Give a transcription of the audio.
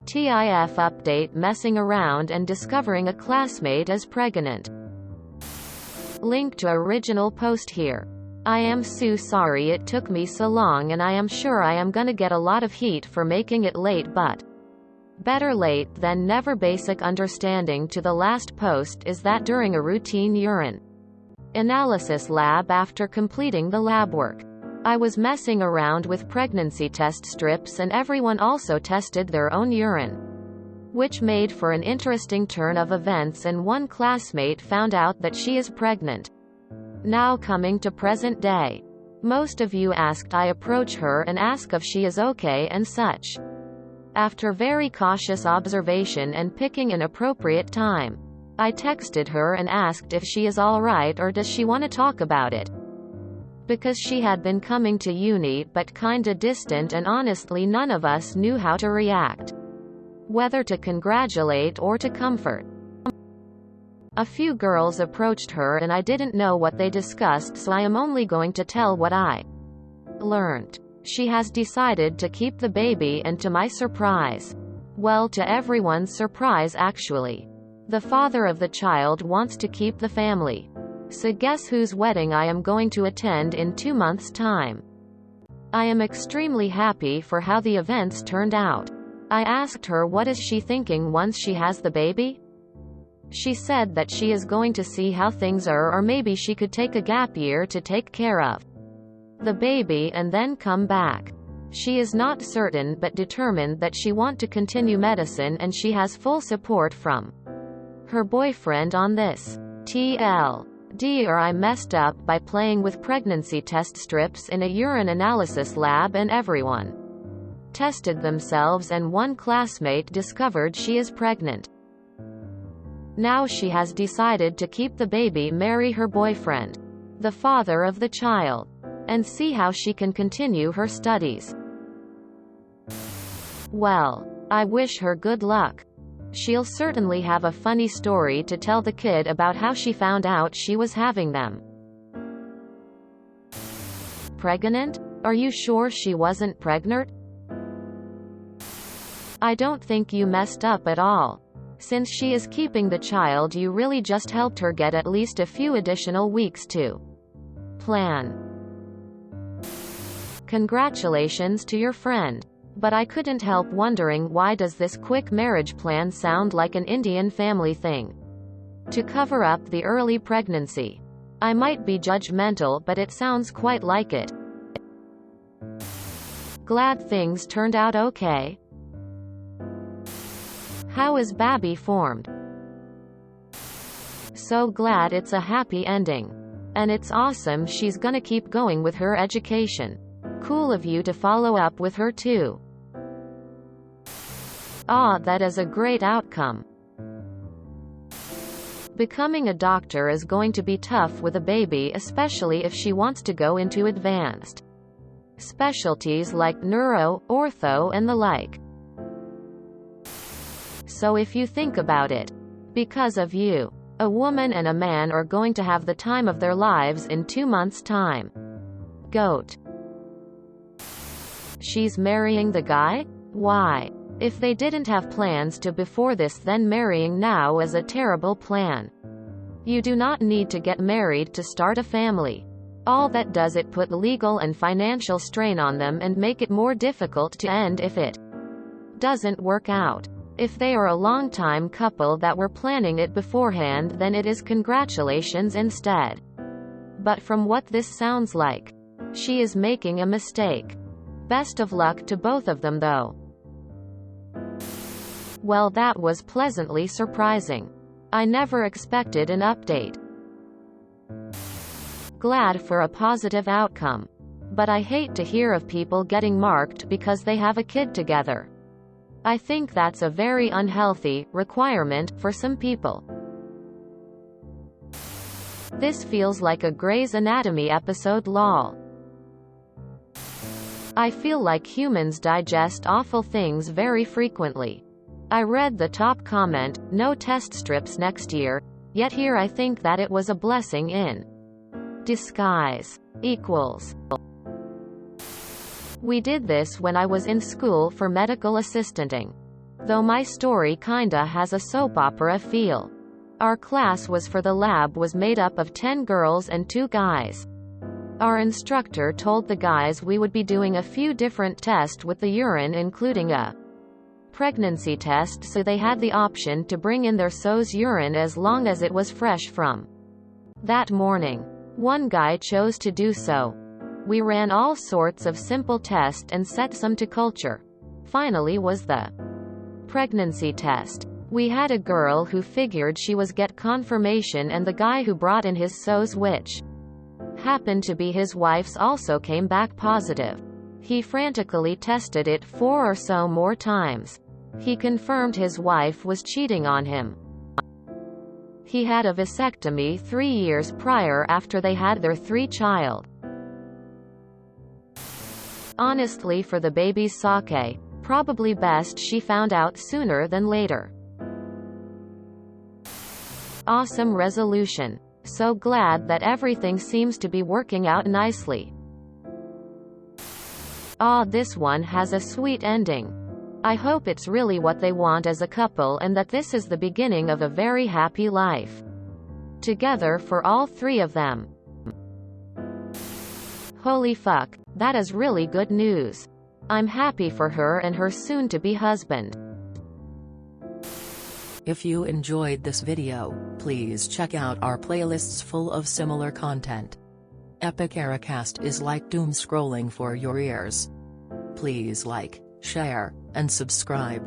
TIFUpdate Messing around and discovering a classmate is preganant. Link to original post here. I am so sorry it took me so long, and I am sure I am gonna get a lot of heat for making it late, but better late than never. Basic understanding to the last post is that during a routine urine analysis lab after completing the lab work, I was messing around with pregnancy test strips, and everyone also tested their own urine, which made for an interesting turn of events, and one classmate found out that she is pregnant. Now coming to present day. Most of you asked I approach her and ask if she is okay and such. After very cautious observation and picking an appropriate time, I texted her and asked if she is alright or does she want to talk about it. Because she had been coming to uni but kinda distant, and honestly none of us knew how to react. Whether to congratulate or to comfort. A few girls approached her and I didn't know what they discussed, so I am only going to tell what I learned. She has decided to keep the baby, and to my surprise, well, to everyone's surprise actually, the father of the child wants to keep the family. So guess whose wedding I am going to attend in 2 months' time. I am extremely happy for how the events turned out. I asked her what is she thinking once she has the baby. She said that she is going to see how things are, or maybe she could take a gap year to take care of the baby and then come back. She is not certain but determined that she wants to continue medicine, and she has full support from her boyfriend on this. Or I messed up by playing with pregnancy test strips in a urine analysis lab, and everyone tested themselves, and one classmate discovered she is pregnant. Now she has decided to keep the baby, marry her boyfriend, the father of the child, and see how she can continue her studies. Well, I wish her good luck. She'll certainly have a funny story to tell the kid about how she found out she was having them. Pregnant? Are you sure she wasn't pregnant? I don't think you messed up at all. Since she is keeping the child, you really just helped her get at least a few additional weeks to plan. Congratulations to your friend. But I couldn't help wondering, why does this quick marriage plan sound like an Indian family thing? To cover up the early pregnancy. I might be judgmental, but it sounds quite like it. Glad things turned out okay. How is baby formed? So glad it's a happy ending. And it's awesome she's gonna keep going with her education. Cool of you to follow up with her too. That is a great outcome. Becoming a doctor is going to be tough with a baby, especially if she wants to go into advanced specialties like neuro, ortho, and the like. So if you think about it, because of you, a woman and a man are going to have the time of their lives in 2 months' time. Goat. She's marrying the guy? Why? If they didn't have plans to before this, then marrying now is a terrible plan. You do not need to get married to start a family. All that does it put legal and financial strain on them and make it more difficult to end if it doesn't work out. If they are a long-time couple that were planning it beforehand, then it is congratulations instead. But from what this sounds like, she is making a mistake. Best of luck to both of them though. Well, that was pleasantly surprising. I never expected an update. Glad for a positive outcome. But I hate to hear of people getting marked because they have a kid together. I think that's a very unhealthy requirement for some people. This feels like a Grey's Anatomy episode, lol. I feel like humans digest awful things very frequently. I read the top comment, no test strips next year, yet here I think that it was a blessing in disguise. We did this when I was in school for medical assistanting. though my story kinda has a soap opera feel. Our class for the lab was made up of 10 girls and 2 guys. Our instructor told the guys we would be doing a few different tests with the urine, including a pregnancy test, so they had the option to bring in their so's urine as long as it was fresh from that morning. One guy chose to do so. We ran all sorts of simple tests and set some to culture. Finally was the pregnancy test. We had a girl who figured she was get confirmation, and the guy who brought in his so's, which happened to be his wife's, also came back positive. He frantically tested it 4 or so more times. He confirmed his wife was cheating on him. He had a vasectomy 3 years prior after they had their 3rd child. Honestly, for the baby's sake, probably best she found out sooner than later. Awesome resolution. So glad that everything seems to be working out nicely. This one has a sweet ending. I hope it's really what they want as a couple, and that this is the beginning of a very happy life together for all 3 of them. Holy fuck, that is really good news. I'm happy for her and her soon-to-be husband. If you enjoyed this video, please check out our playlists full of similar content. Epic Ericast is like doom scrolling for your ears. Please like, share, and subscribe.